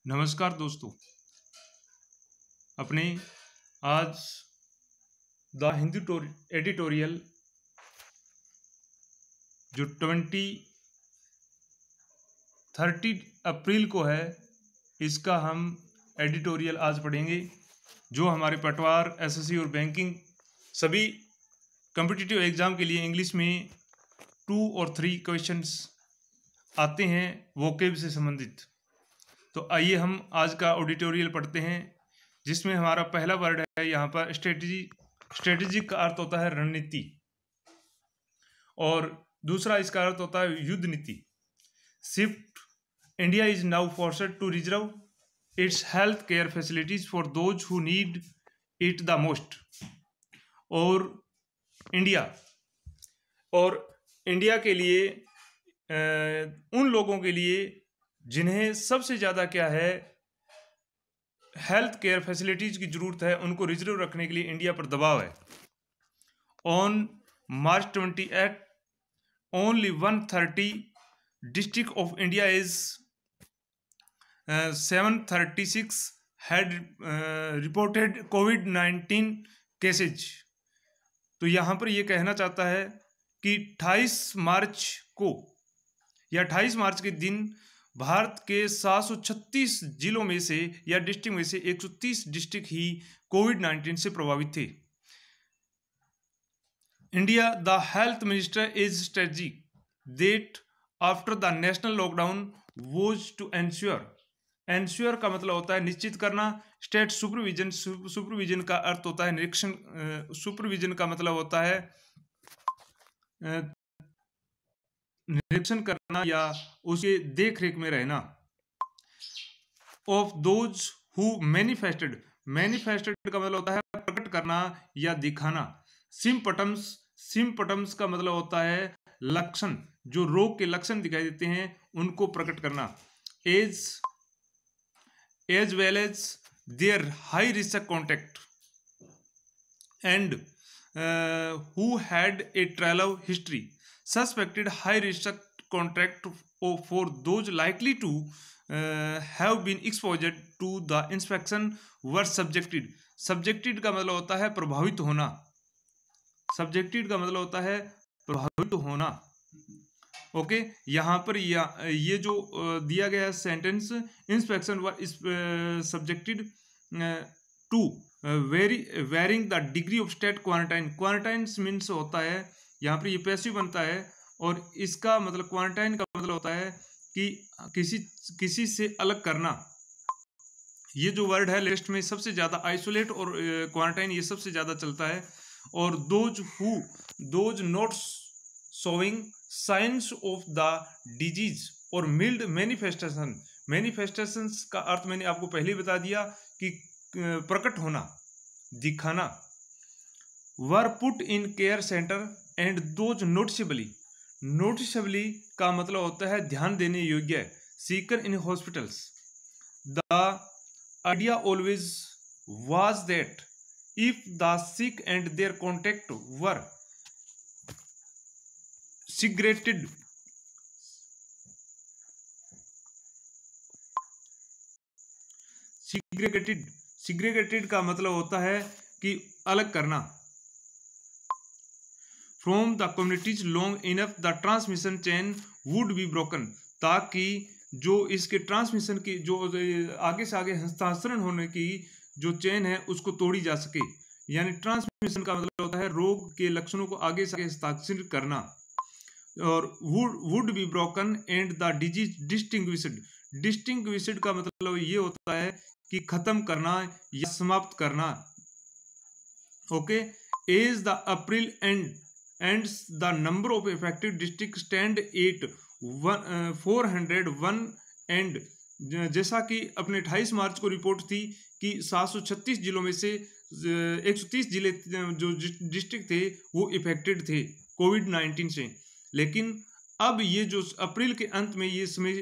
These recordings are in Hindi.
नमस्कार दोस्तों। अपने आज द हिंदू एडिटोरियल जो 30 अप्रैल को है, इसका हम एडिटोरियल आज पढ़ेंगे। जो हमारे पटवार, एसएससी और बैंकिंग सभी कॉम्पिटिटिव एग्ज़ाम के लिए इंग्लिश में 2 और 3 क्वेश्चंस आते हैं वोकेब से संबंधित। तो आइए हम आज का एडिटोरियल पढ़ते हैं, जिसमें हमारा पहला वर्ड है यहाँ पर स्ट्रेटजी। स्ट्रेटजी का अर्थ होता है रणनीति, और दूसरा इसका अर्थ होता है युद्ध नीति। Shift India is now forced to reserve its health care facilities for those who need it the most. और इंडिया के लिए उन लोगों के लिए जिन्हें सबसे ज़्यादा क्या है हेल्थ केयर फैसिलिटीज़ की ज़रूरत है, उनको रिजर्व रखने के लिए इंडिया पर दबाव है। On March 28 only 130 district of India is 736 had reported covid cases. तो यहाँ पर ये कहना चाहता है कि 28 मार्च को या 28 मार्च के दिन भारत के 736 जिलों में से या डिस्ट्रिक्ट में से 130 डिस्ट्रिक्ट ही कोविड-19 से प्रभावित थे। India the health minister is strategy that after the national lockdown was to ensure का मतलब होता है निश्चित करना। स्टेट सुपरविजन का अर्थ होता है निरीक्षण। सुपरविजन का मतलब होता है निरीक्षण करना या उसके देख रेख में रहना। ऑफ दोज हु मैनिफेस्टेड का मतलब होता है प्रकट करना या दिखाना। सिम्पटम्स का मतलब होता है लक्षण, जो रोग के लक्षण दिखाई देते हैं उनको प्रकट करना। As well as their high risk contact and who had a travel history suspected high risk contact for those likely to have been exposed to the infection were subjected का मतलब होता है प्रभावित होना। subjected का मतलब होता है प्रभावित होना। ओके, यहाँ पर ये जो दिया गया sentence inspection were subjected to varying the degree of state quarantine means होता है यहाँ पर ये पैसिव बनता है, और इसका मतलब क्वारंटाइन का मतलब होता है कि किसी से अलग करना। ये जो वर्ड है लिस्ट में सबसे ज़्यादा आइसोलेट और क्वारंटाइन ये सबसे ज़्यादा चलता है। और those not showing science of the disease और मिल्ड मैनिफेस्टेशंस का अर्थ मैंने आपको पहले बता दिया कि प्रकट होना, दिखाना। Were put in care centre and those noticeably का मतलब होता है ध्यान देने योग्य। Sicker in hospitals the idea always was that if the sick and their contact were segregated का मतलब होता है कि अलग करना। From the communities long enough the transmission chain would be broken, ताकि जो इसके ट्रांसमिशन की जो आगे से आगे हस्तांतरण होने की जो चेन है उसको तोड़ी जा सके। यानी ट्रांसमिशन का मतलब होता है रोग के लक्षणों को आगे से आगे हस्तांतरित करना। और would be broken and the disease distinguished का मतलब ये होता है कि खत्म करना या समाप्त करना। Okay, as the April ends the number of affected districts stand at 401 and जैसा कि अपने 28 मार्च को रिपोर्ट थी कि 736 जिलों में से 130 जिले जो डिस्ट्रिक्ट थे वो इफेक्टेड थे कोविड-19 से। लेकिन अब ये जो अप्रैल के अंत में ये समय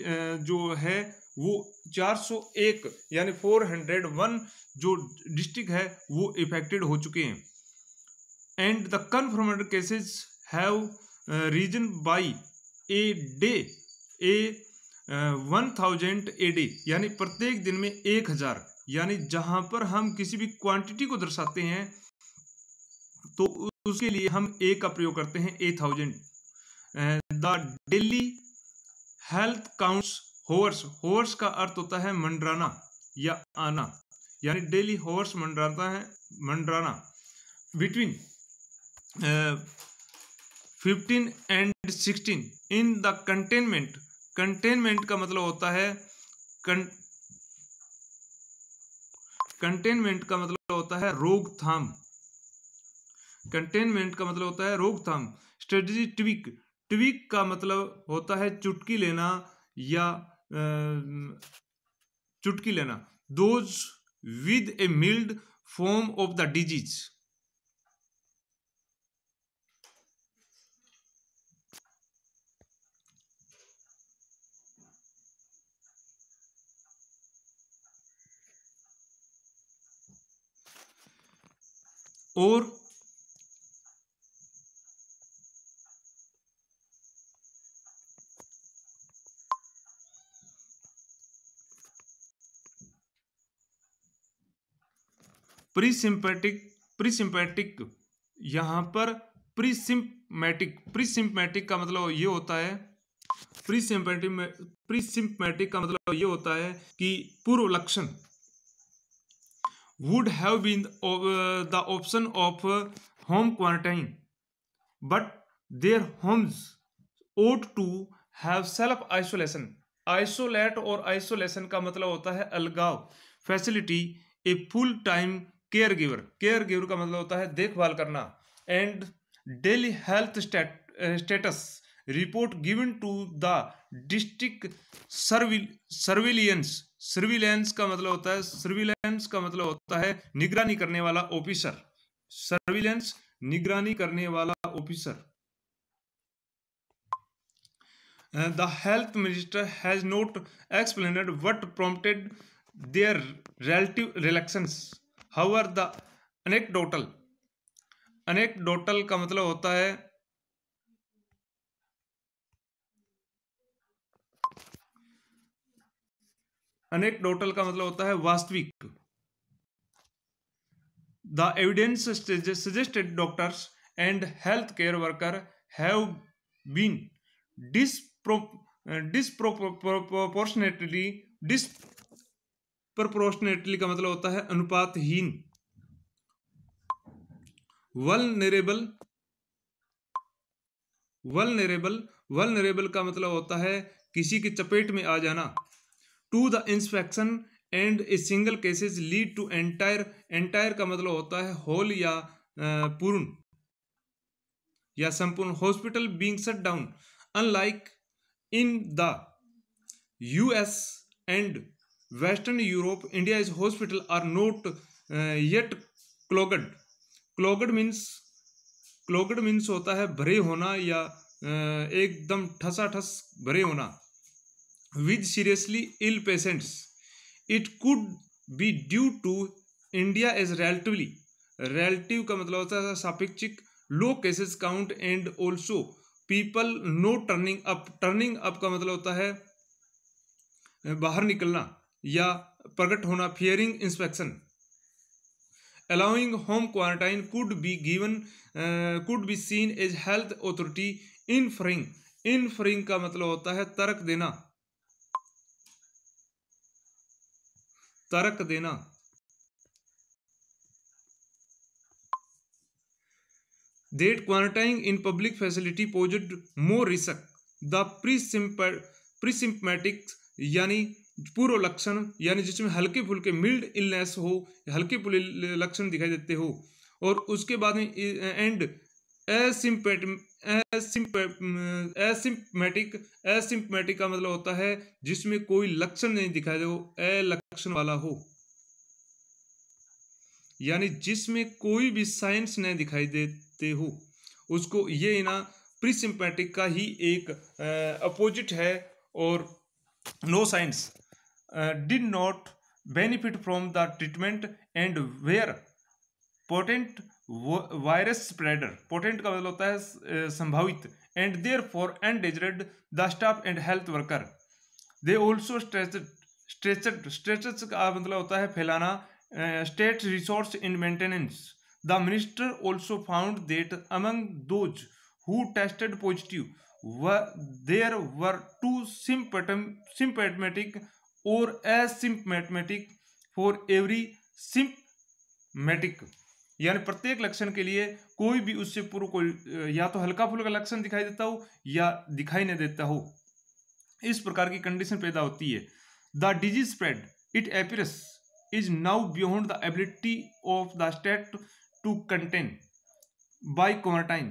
जो है वो 401 यानी 401 जो डिस्ट्रिक्ट है वो इफेक्टेड हो चुके हैं। And the confirmed cases have risen by a day 1000 a day, यानी प्रत्येक दिन में 1000, यानी जहां पर हम किसी भी क्वांटिटी को दर्शाते हैं तो उसके लिए हम ए का प्रयोग करते हैं, 1000। The daily health counts horse, horse का अर्थ होता है मंडराना या आना, यानी डेली हॉर्स मंडराता है, मंडराना between 15 and 16 in the containment. Containment का मतलब होता है कंटेनमेंट का मतलब होता है रोकथाम। कंटेनमेंट का मतलब होता है रोकथाम। स्ट्रेटजी ट्विक, ट्विक का मतलब होता है चुटकी लेना या चुटकी लेना। Those with a mild form of the disease. और प्रीसिम्पैटिक, यहां पर प्रीसिम्पैटिक का मतलब ये होता है, प्रीसिम्पैटिक का मतलब ये होता है कि पूर्व लक्षण। would have been the option of home quarantine, but their homes ought to have self isolation। isolate और isolation का मतलब होता है अलगाव। Facility a full time caregiver, caregiver का मतलब होता है देखभाल करना। And daily health status report given to the district surveillance. Surveillance का मतलब होता है, सर्विलेंस का मतलब होता है निगरानी करने वाला ऑफिसर। सर्विलेंस निगरानी करने वाला officer. The health minister has not explained what prompted their relative reluctance. However, the anecdotal का मतलब होता है anecdotal का मतलब होता है वास्तविक। The evidence suggested doctors and healthcare workers have been disproportionately का मतलब होता है अनुपातहीन। वल्नरेबल का मतलब होता है किसी की चपेट में आ जाना। To the inspection and a single cases lead to entire. Entire का मतलब होता है होल या पूर्ण या संपूर्ण। Hospital being shut down. Unlike in the US and western Europe, India is hospital are not yet clogged. Clogged means होता है भरे होना या एकदम ठसाठस भरे होना। With seriously ill patients, it could be due to India as relative का मतलब होता है सापेक्षिक लो cases count and also people know turning up. Turning up का मतलब होता है बाहर निकलना या प्रकट होना। Fearing inspection. allowing home quarantine could be seen as health authority inferring का मतलब होता है तर्क देना। that quarantining in public facility posed more risk। the presymptomatic यानी पूर्व लक्षण, यानी जिसमें हल्के फुल्के मिल्ड इलनेस हो, हल्के फुल्के लक्षण दिखाई देते हो। और उसके बाद में एंड एसिम्पमेटिक का मतलब होता है जिसमें कोई लक्षण नहीं दिखाई दे, लक्षण वाला हो, यानी जिसमें कोई भी साइंस नहीं दिखाई देते हो उसको ये ना प्रीसिम्पैटिक का ही एक अपोजिट है। और no science did not benefit from the treatment and were potent virus spreader. Potent का मतलब होता है संभावित। And therefore endangered the staff and health worker. They also stretched का मतलब होता है फैलाना, state resource in maintenance. The minister also found that among those who tested positive there were two symptomatic or asymptomatic for every symptomatic, यानी प्रत्येक लक्षण के लिए कोई भी उससे पूर्व कोई या तो हल्का फुल्का लक्षण दिखाई देता हो या दिखाई नहीं देता हो, इस प्रकार की कंडीशन पैदा होती है। The disease spread it appears is now beyond the ability of the state to contain by quarantine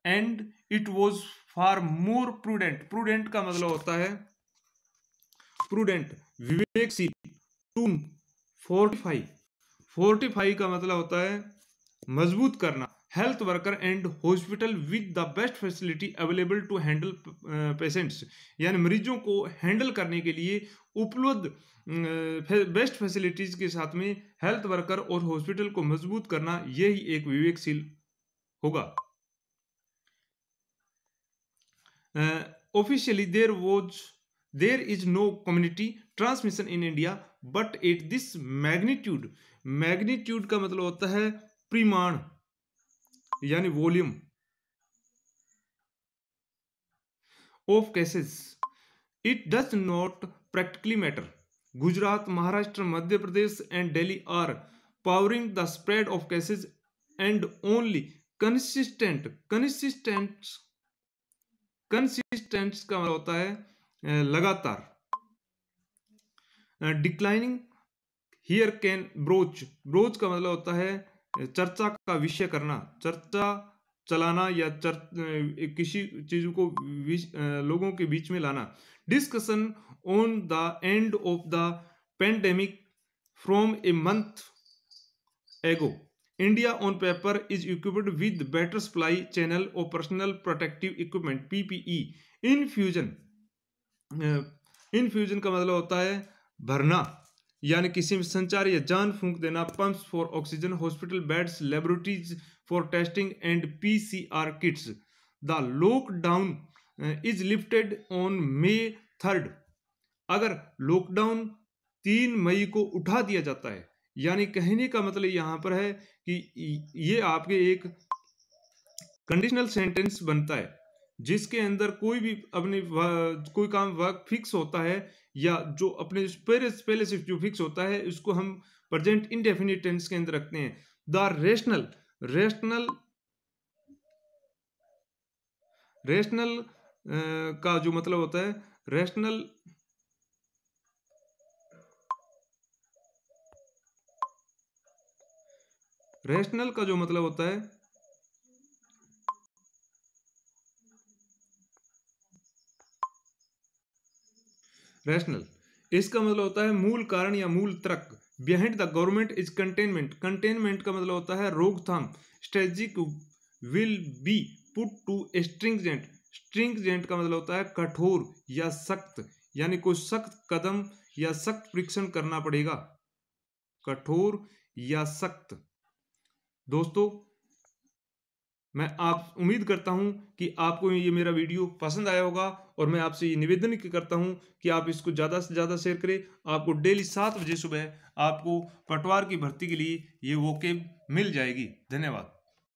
and it was far more prudent. Prudent का मतलब होता है प्रूडेंट विवेकशील, टू फोर्टिफाई, फोर्टिफाई का मतलब होता है मजबूत करना, health worker and hospital with the best facility available to handle patients, यानी मरीजों को हैंडल करने के लिए उपलब्ध बेस्ट फैसिलिटीज के साथ में हेल्थ वर्कर और हॉस्पिटल को मजबूत करना, यही एक विवेकशील होगा। Officially there is no community transmission in India, but at this magnitude, magnitude का मतलब होता है परिमाण यानी volume of cases, it does not practically matter. Gujarat, Maharashtra, Madhya Pradesh and Delhi are powering the spread of cases and only consistent का मतलब होता है लगातार। Declining here can broach, broach का मतलब होता है चर्चा का विषय करना, चर्चा चलाना या किसी चीज को लोगों के बीच में लाना। Discussion on the end of the pandemic from a month एगो, India on paper is equipped with better supply channel of personal protective equipment PPE. Infusion का मतलब होता है भरना, यानी किसी में संचार या जान फूंक देना। Pumps for oxygen, hospital beds, laboratories for testing and PCR kits. The lockdown is lifted on May 3rd। अगर लॉकडाउन 3 मई को उठा दिया जाता है, यानी कहने का मतलब यहां पर है कि ये आपके एक कंडीशनल सेंटेंस बनता है जिसके अंदर कोई भी अपने कोई काम वर्क फिक्स होता है या जो अपने पहले से जो फिक्स होता है उसको हम प्रेजेंट इंडेफिनिट टेंस के अंदर रखते हैं। द रेशनल का जो मतलब होता है रेशनल का जो मतलब होता है रैशनल, इसका मतलब होता है मूल कारण या मूल तर्क। Behind the government is containment, containment का मतलब होता है रोकथाम। Strategic will be put to stringent, stringent का मतलब होता है कठोर या सख्त, यानी कोई सख्त कदम या सख्त परीक्षण करना पड़ेगा, कठोर या सख्त। दोस्तों, मैं आप उम्मीद करता हूं कि आपको ये मेरा वीडियो पसंद आया होगा और मैं आपसे ये निवेदन करता हूं कि आप इसको ज़्यादा से ज़्यादा शेयर करें। आपको डेली 7 बजे सुबह आपको पटवार की भर्ती के लिए ये वोकेब मिल जाएगी। धन्यवाद।